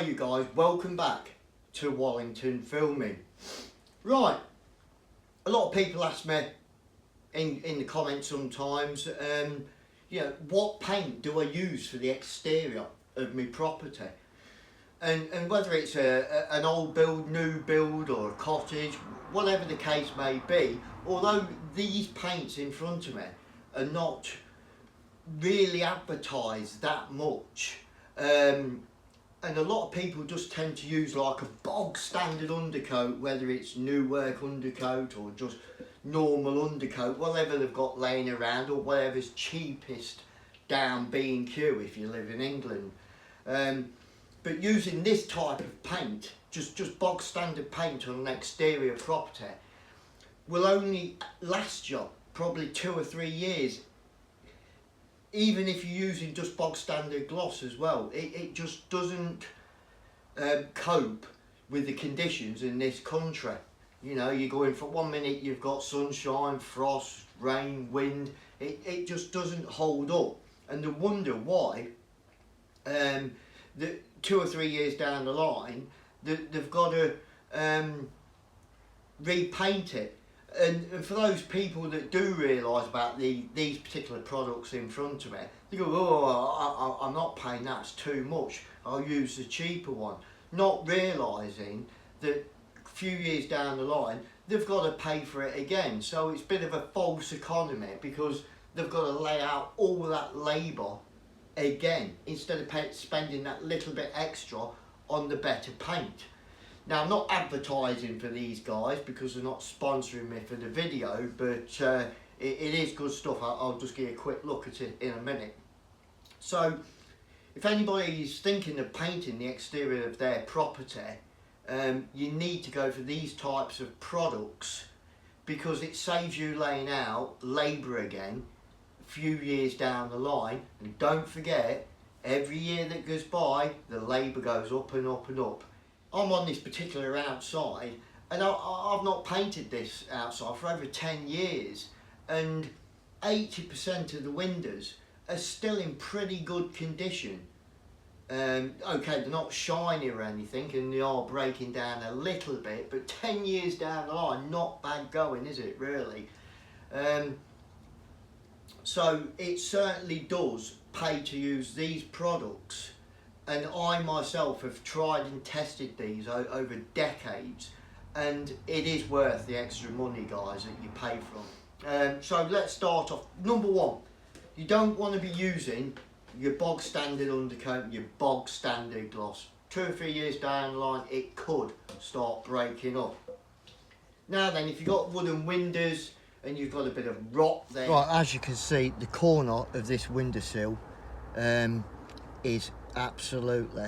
Hi you guys, welcome back to Wallington Filming. Right, a lot of people ask me in the comments sometimes, what paint do I use for the exterior of my property? And whether it's an old build, new build or a cottage, whatever the case may be, although these paints in front of me are not really advertised that much, and a lot of people just tend to use like a bog standard undercoat, whether it's new work undercoat or just normal undercoat, whatever they've got laying around, or whatever's cheapest down B&Q if you live in England. But using this type of paint, just bog standard paint on an exterior property, will only last you probably 2 or 3 years. Even if you're using just bog standard gloss as well, it just doesn't cope with the conditions in this country. You know, you're going from 1 minute you've got sunshine, frost, rain, wind, it just doesn't hold up. And they wonder why, the 2 or 3 years down the line, they've got to repaint it. And for those people that do realise about these particular products in front of me, they go, oh, I'm not paying that, it's too much, I'll use the cheaper one. Not realising that a few years down the line, they've got to pay for it again. So it's a bit of a false economy, because they've got to lay out all that labour again, instead of spending that little bit extra on the better paint. Now, I'm not advertising for these guys because they're not sponsoring me for the video, but it is good stuff. I'll just give you a quick look at it in a minute. So, if anybody's thinking of painting the exterior of their property, you need to go for these types of products, because it saves you laying out labour again a few years down the line. And don't forget, every year that goes by, the labour goes up and up and up. I'm on this particular outside, and I've not painted this outside for over 10 years, and 80% of the windows are still in pretty good condition. Okay, they're not shiny or anything, and they are breaking down a little bit, but 10 years down the line, not bad going, is it really? So it certainly does pay to use these products. And I myself have tried and tested these over decades, and it is worth the extra money, guys, that you pay for them. So let's start off. Number one, you don't want to be using your bog standard undercoat and your bog standard gloss. 2 or 3 years down the line, it could start breaking up. Now then, if you've got wooden windows and you've got a bit of rot there. Right, as you can see, the corner of this windowsill is absolutely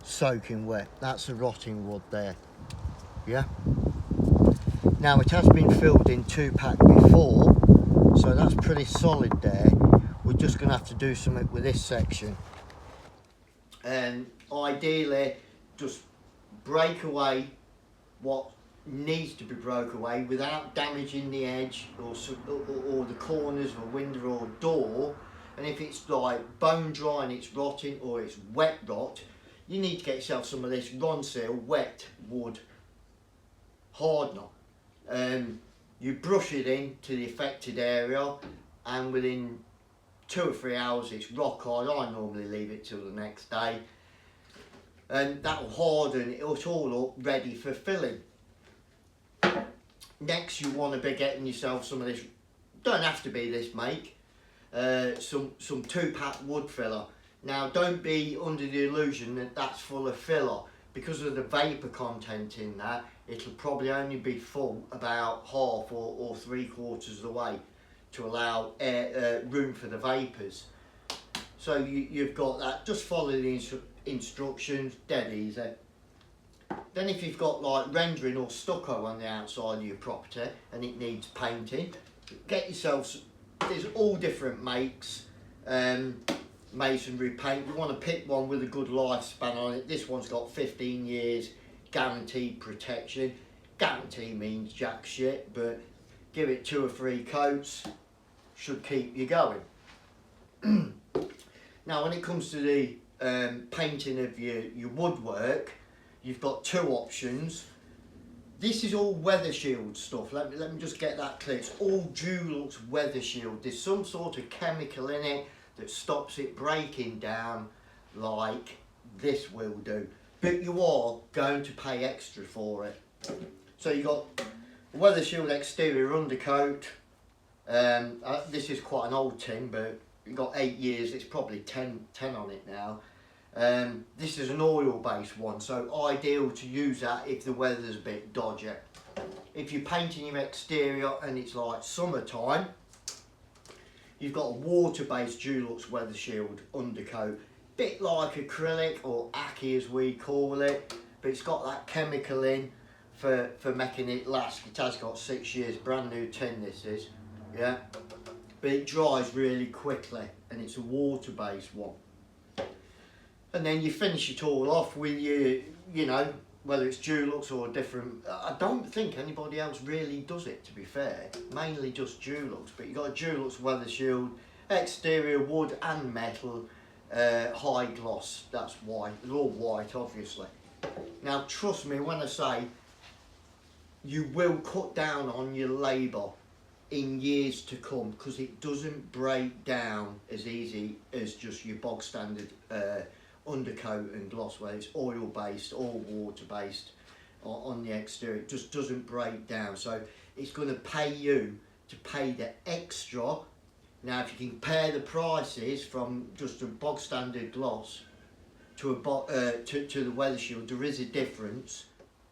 soaking wet. That's a rotting wood there, yeah. Now, it has been filled in 2-pack before, so that's pretty solid there. We're just going to have to do something with this section, and ideally just break away what needs to be broke away without damaging the edge or the corners of a window or door. And if it's like bone dry and it's rotting, or it's wet rot, you need to get yourself some of this Ronseal wet wood hardener. You brush it in to the affected area, and within 2 or 3 hours it's rock hard. I normally leave it till the next day, and that will harden it all up, ready for filling. Next, you want to be getting yourself some of this, don't have to be this make, some 2-pack wood filler. Now, don't be under the illusion that that's full of filler, because of the vapour content in that. It'll probably only be full about half or 3/4 of the way, to allow room for the vapours. So you've got that. Just follow the instructions, dead easy. Then if you've got like rendering or stucco on the outside of your property and it needs painting, get yourself, there's all different makes, masonry paint. You want to pick one with a good lifespan on it. This one's got 15 years guaranteed protection. Guarantee means jack shit, but give it 2 or 3 coats, should keep you going. Now, when it comes to the painting of your woodwork, you've got two options. This is all weather shield stuff. Let me just get that clear. It's all Dulux weather shield. There's some sort of chemical in it that stops it breaking down like this will do. But you are going to pay extra for it. So you've got weather shield exterior undercoat. This is quite an old tin, but you've got 8 years. It's probably 10 on it now. This is an oil-based one, so ideal to use that if the weather's a bit dodgy. If you're painting your exterior and it's like summertime, you've got a water-based Dulux weather shield undercoat, bit like acrylic or Aki as we call it, but it's got that chemical in for making it last. It has got 6 years, brand new tin this is, yeah, but it dries really quickly and it's a water-based one. And then you finish it all off with your, you know, whether it's Dulux or different. I don't think anybody else really does it, to be fair. Mainly just Dulux, but you've got a Dulux weather shield, exterior wood and metal, high gloss. That's white. They're all white, obviously. Now, trust me when I say you will cut down on your labour in years to come, because it doesn't break down as easy as just your bog standard undercoat and gloss, where it's oil based or water based on the exterior. It just doesn't break down, so it's going to pay you to pay the extra. Now if you can compare the prices from just a bog standard gloss to to the weather shield, there is a difference.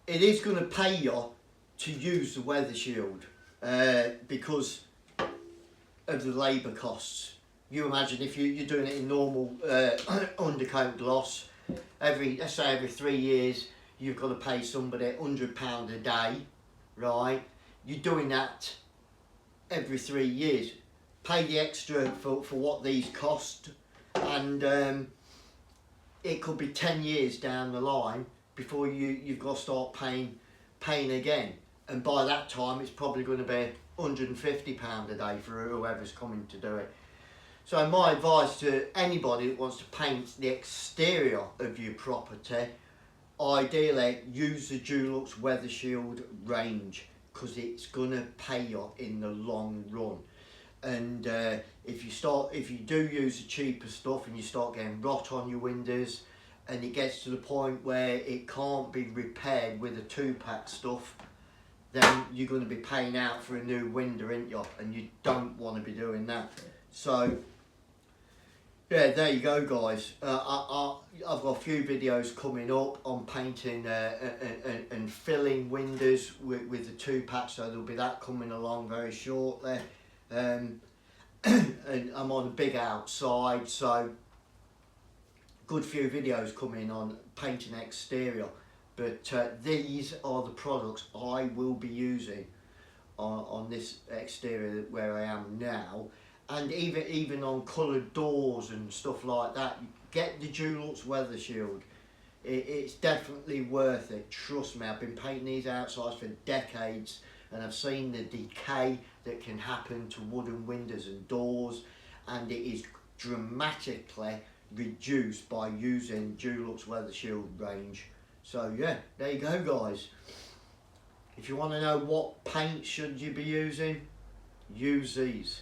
It is going to pay you to use the weather shield because of the labour costs. You imagine if you're doing it in normal undercoat gloss, let's say every 3 years you've got to pay somebody £100 a day, right? You're doing that every 3 years. Pay the extra for what these cost, and it could be 10 years down the line before you've got to start paying again. And by that time it's probably going to be £150 a day for whoever's coming to do it. So my advice to anybody that wants to paint the exterior of your property, ideally use the Dulux Weather Shield range, because it's going to pay you in the long run. And if you do use the cheaper stuff and you start getting rot on your windows and it gets to the point where it can't be repaired with the 2-pack stuff, then you're going to be paying out for a new window, ain't you? And you don't want to be doing that. So yeah, there you go, guys. I've got a few videos coming up on painting and filling windows with the 2-pack, so there'll be that coming along very shortly. And I'm on a big outside, so good few videos coming on painting exterior. But these are the products I will be using on this exterior where I am now. And even on coloured doors and stuff like that, get the Dulux Weather Shield. It's definitely worth it, trust me. I've been painting these outsides for decades and I've seen the decay that can happen to wooden windows and doors, and it is dramatically reduced by using Dulux Weather Shield range. So yeah, there you go, guys. If you want to know what paint should you be using, use these.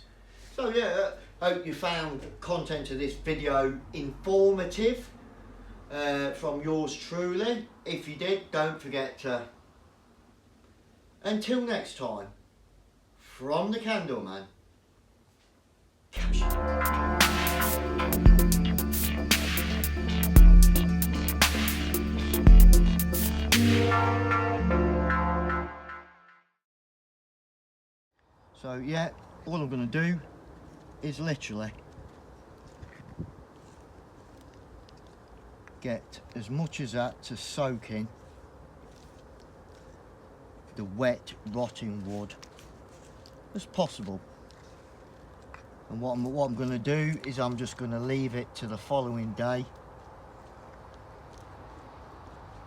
So yeah, hope you found content of this video informative from yours truly. If you did, don't forget to, until next time, from the Candleman, caption. So yeah, all I'm going to do is literally get as much as that to soak in the wet rotting wood as possible. And what I'm going to do is I'm just going to leave it to the following day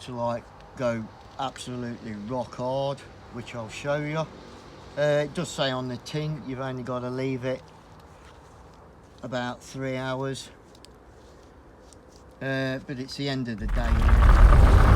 to like go absolutely rock hard, which I'll show you. It does say on the tin you've only got to leave it about 3 hours, but it's the end of the day.